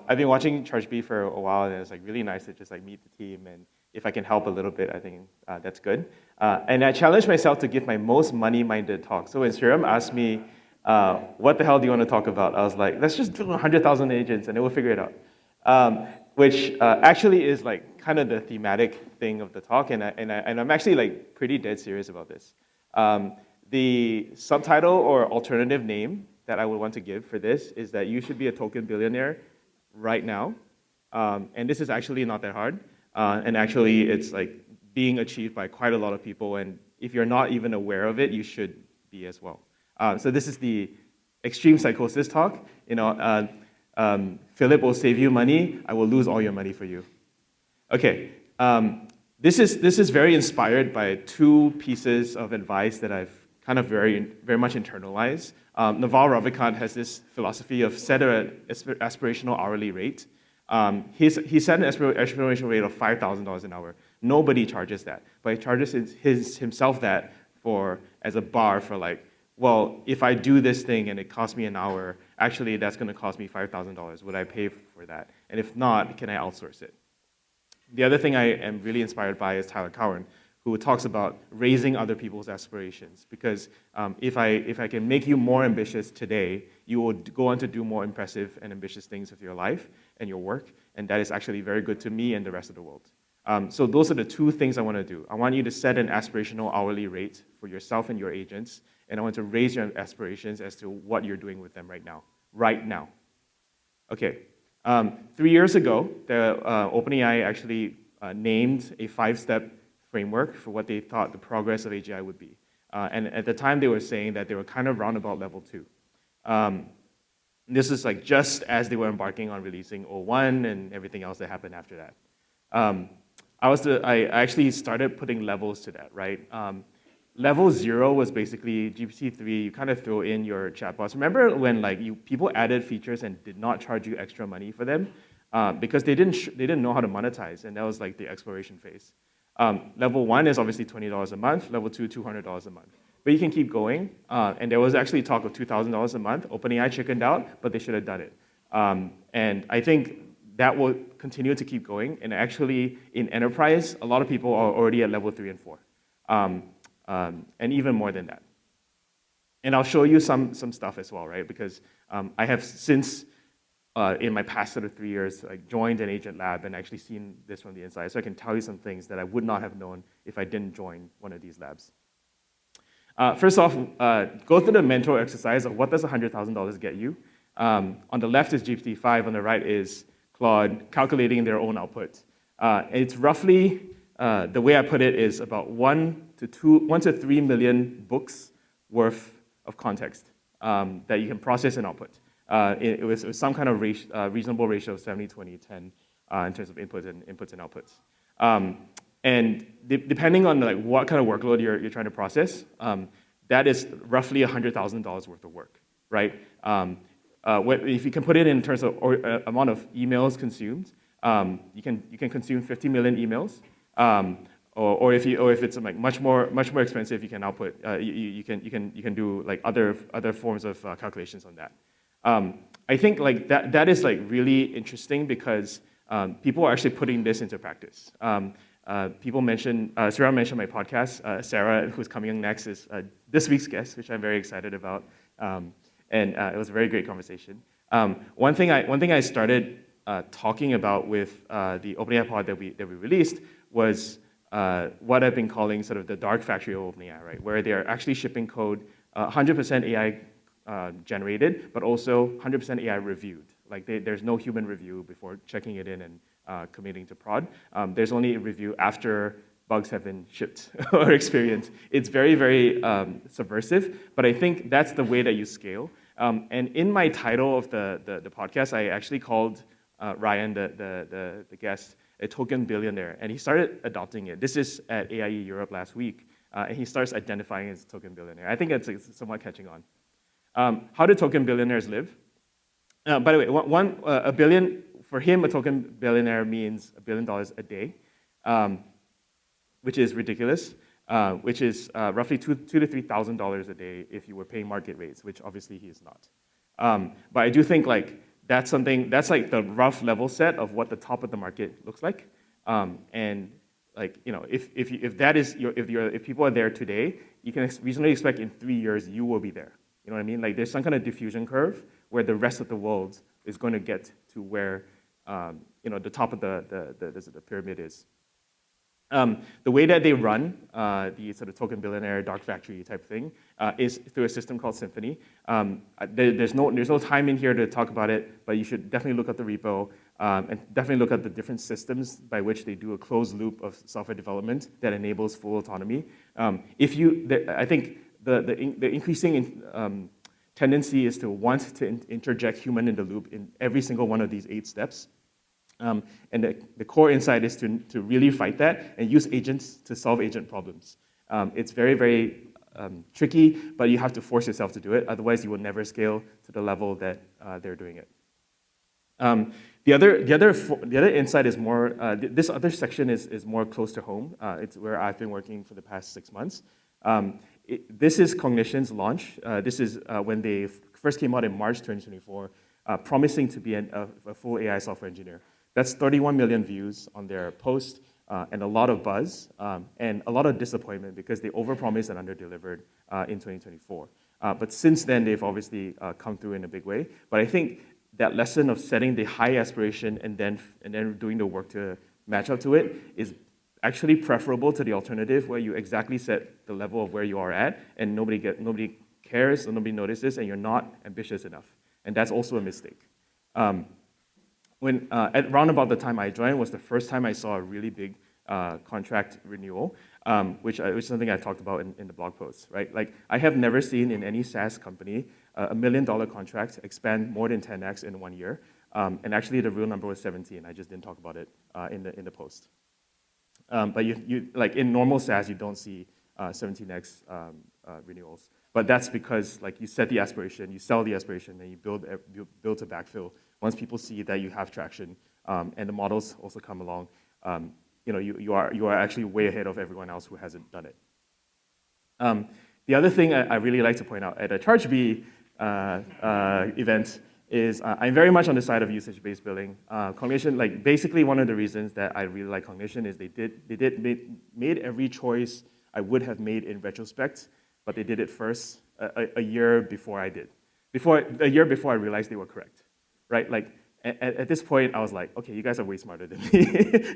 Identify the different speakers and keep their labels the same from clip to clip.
Speaker 1: I've been watching ChargeBee for a while, and it's like really nice to just like meet the team, and if I can help a little bit, I think that's good. And I challenged myself to give my most money-minded talk. So when Sriram asked me, what the hell do you want to talk about? I was like, let's just do 100,000 agents, and then we'll figure it out. Which actually is like kind of the thematic thing of the talk, and I'm actually like pretty dead serious about this. The subtitle or alternative name that I would want to give for this is that you should be a token billionaire right now. And this is actually not that hard. And actually, it's like being achieved by quite a lot of people. And if you're not even aware of it, you should be as well. So this is the extreme psychosis talk. Philip will save you money. I will lose all your money for you. Okay. This is very inspired by two pieces of advice that I've kind of very, very much internalized. Naval Ravikant has this philosophy of set an aspirational hourly rate. He set an aspirational rate of $5,000 an hour. Nobody charges that, but he charges himself that as a bar for like, well, if I do this thing and it costs me an hour, actually that's going to cost me $5,000. Would I pay for that? And if not, can I outsource it? The other thing I am really inspired by is Tyler Cowen, who talks about raising other people's aspirations. Because if I can make you more ambitious today, you will go on to do more impressive and ambitious things with your life and your work, and that is actually very good to me and the rest of the world. So those are the two things I want to do. I want you to set an aspirational hourly rate for yourself and your agents, and I want to raise your aspirations as to what you're doing with them right now. Right now. Okay. 3 years ago, OpenAI actually named a 5-step framework for what they thought the progress of AGI would be. And at the time, they were saying that they were kind of round about level 2. This is like just as they were embarking on releasing O1 and everything else that happened after that. I actually started putting levels to that, right? Level 0 was basically GPT-3. You kind of throw in your chatbots. Remember when like people added features and did not charge you extra money for them because they didn't know how to monetize, and that was like the exploration phase. Level 1 is obviously $20 a month. Level 2, $200 a month. But you can keep going. And there was actually talk of $2,000 a month. OpenAI chickened out, but they should have done it. And I think that will continue to keep going. And actually, in enterprise, a lot of people are already at level 3 and 4. And even more than that. And I'll show you some stuff as well, right? Because I have since, in my past sort of 3 years, like joined an agent lab and actually seen this from the inside. So I can tell you some things that I would not have known if I didn't join one of these labs. First off, go through the mentor exercise of what does $100,000 get you. On the left is GPT-5, on the right is Claude calculating their own output. It's roughly, the way I put it is about 1 to 3 million books worth of context that you can process and output. It was some kind of reasonable ratio of 70-20-10 in terms of inputs and outputs. And depending on like what kind of workload you're trying to process, that is roughly $100,000 worth of work, right? If you can put it in terms of amount of emails consumed, you can consume 50 million emails. Or if it's like much more expensive, you can output. You can do like other forms of calculations on that. I think like that is like really interesting because people are actually putting this into practice. People mentioned, Sarah mentioned my podcast. Sarah, who's coming on next, is this week's guest, which I'm very excited about. And it was a very great conversation. One thing I started talking about with the OpenAI pod that we released was what I've been calling sort of the dark factory of OpenAI, right? Where they are actually shipping code 100% AI generated, but also 100% AI reviewed. Like there's no human review before checking it in and committing to prod. There's only a review after bugs have been shipped or experienced. It's very, very subversive, but I think that's the way that you scale. And in my title of the podcast, I actually called Ryan, the guest, a token billionaire, and he started adopting it. This is at AIE Europe last week, and he starts identifying as a token billionaire. I think it's somewhat catching on. How do token billionaires live? By the way, a billion, for him, a token billionaire means $1 billion a day, which is ridiculous, which is roughly $2,000 to $3,000 a day if you were paying market rates, which obviously he is not. But I do think like That's like the rough level set of what the top of the market looks like. And like, if people are there today, you can reasonably expect in 3 years you will be there. You know what I mean? Like there's some kind of diffusion curve where the rest of the world is going to get to where the top of the pyramid is. The way that they run the sort of token billionaire dark factory type thing is through a system called Symphony. There's no time in here to talk about it, but you should definitely look at the repo and definitely look at the different systems by which they do a closed loop of software development that enables full autonomy. I think the increasing tendency is to want to interject human in the loop in every single one of these 8 steps. And the core insight is to really fight that and use agents to solve agent problems. It's very, very tricky, but you have to force yourself to do it. Otherwise, you will never scale to the level that they're doing it. The other insight is more, this other section is more close to home. It's where I've been working for the past 6 months. This is Cognition's launch. This is when they first came out in March 2024, promising to be a full AI software engineer. That's 31 million views on their post, and a lot of buzz, and a lot of disappointment because they overpromised and underdelivered in 2024. But since then, they've obviously come through in a big way. But I think that lesson of setting the high aspiration and then doing the work to match up to it is actually preferable to the alternative where you exactly set the level of where you are at, and nobody cares or nobody notices, and you're not ambitious enough. And that's also a mistake. At around about the time I joined was the first time I saw a really big contract renewal, which is something I talked about in the blog post, right? Like I have never seen in any SaaS company a $1 million contract expand more than 10x in 1 year. And actually the real number was 17. I just didn't talk about it in the post. But you like in normal SaaS, you don't see 17x renewals. But that's because like you set the aspiration, you sell the aspiration, and you build to backfill. Once people see that you have traction, and the models also come along, you are actually way ahead of everyone else who hasn't done it. The other thing I really like to point out at a ChargeBee event is I'm very much on the side of usage-based billing. Cognition, like basically one of the reasons that I really like Cognition is they made every choice I would have made in retrospect, but they did it first a year before I did. A year before I realized they were correct, right? Like at this point, I was like, okay, you guys are way smarter than me.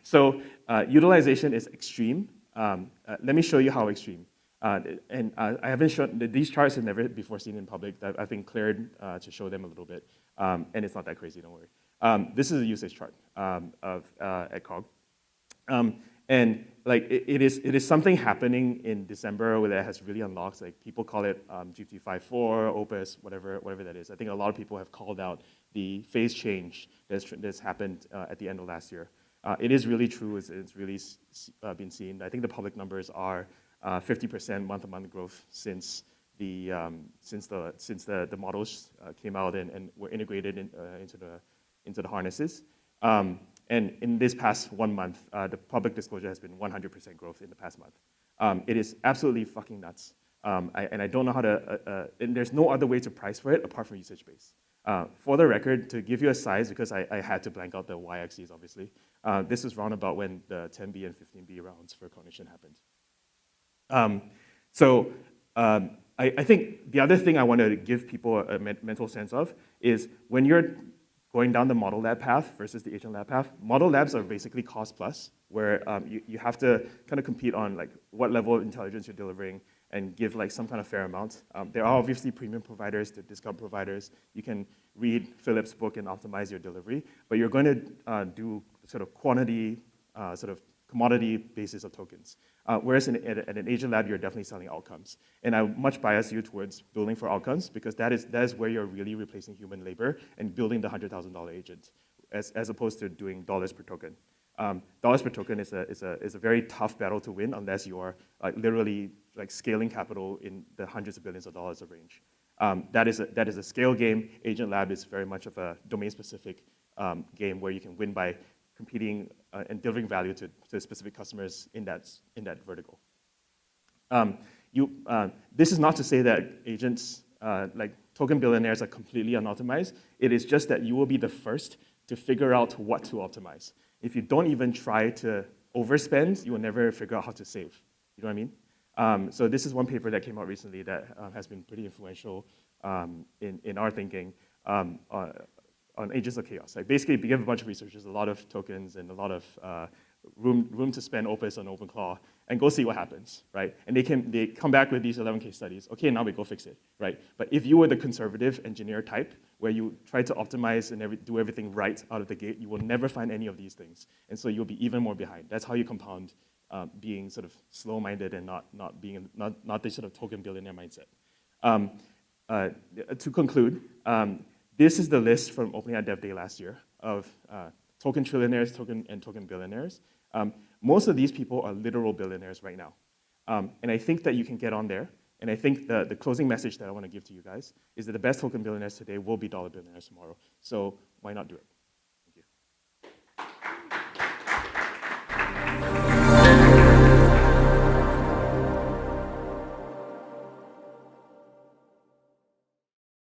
Speaker 1: So utilization is extreme. Let me show you how extreme. And I haven't shown, these charts have never before seen in public. I've been cleared to show them a little bit. And it's not that crazy, don't worry. This is a usage chart at Cog. And like it is something happening in December where that has really unlocked. Like people call it GPT-5.4, Opus, whatever that is. I think a lot of people have called out the phase change that's happened at the end of last year. It is really true. It's really been seen. I think the public numbers are 50% month-to-month growth since the models came out and were integrated into the harnesses. And in this past 1 month, the public disclosure has been 100% growth in the past month. It is absolutely fucking nuts. And I don't know how to, and there's no other way to price for it apart from usage base. For the record, to give you a size, because I had to blank out the y-axis, obviously, this is round about when the 10B and 15B rounds for Cognition happened. I think the other thing I want to give people a mental sense of is when you're going down the model lab path versus the agent lab path, model labs are basically cost plus, where you have to kind of compete on like what level of intelligence you're delivering and give like some kind of fair amount. There are obviously premium providers, the discount providers. You can read Philip's book and optimize your delivery, but you're going to do sort of quantity, sort of commodity basis of tokens. Whereas at an agent lab, you're definitely selling outcomes. And I much bias you towards building for outcomes because that is where you're really replacing human labor and building the $100,000 agent, as opposed to doing dollars per token. Dollars per token is a very tough battle to win unless you are literally like scaling capital in the hundreds of billions of dollars of range. That is a scale game. Agent lab is very much of a domain-specific game where you can win by competing and delivering value to specific customers in that vertical. This is not to say that agents, like token billionaires are completely unoptimized. It is just that you will be the first to figure out what to optimize. If you don't even try to overspend, you will never figure out how to save. You know what I mean? So this is one paper that came out recently that has been pretty influential in our thinking on agents of chaos. Like basically, we give a bunch of researchers a lot of tokens and a lot of room to spend Opus on OpenClaw and go see what happens, right? And they come back with these 11 case studies. Okay, now we go fix it, right? But if you were the conservative engineer type, where you try to optimize and do everything right out of the gate, you will never find any of these things. And so you'll be even more behind. That's how you compound being sort of slow-minded and not this sort of token billionaire mindset. To conclude, this is the list from OpenAI Dev Day last year of token trillionaires, token billionaires. Most of these people are literal billionaires right now. And I think that you can get on there. And I think the closing message that I want to give to you guys is that the best token billionaires today will be dollar billionaires tomorrow. So why not do it?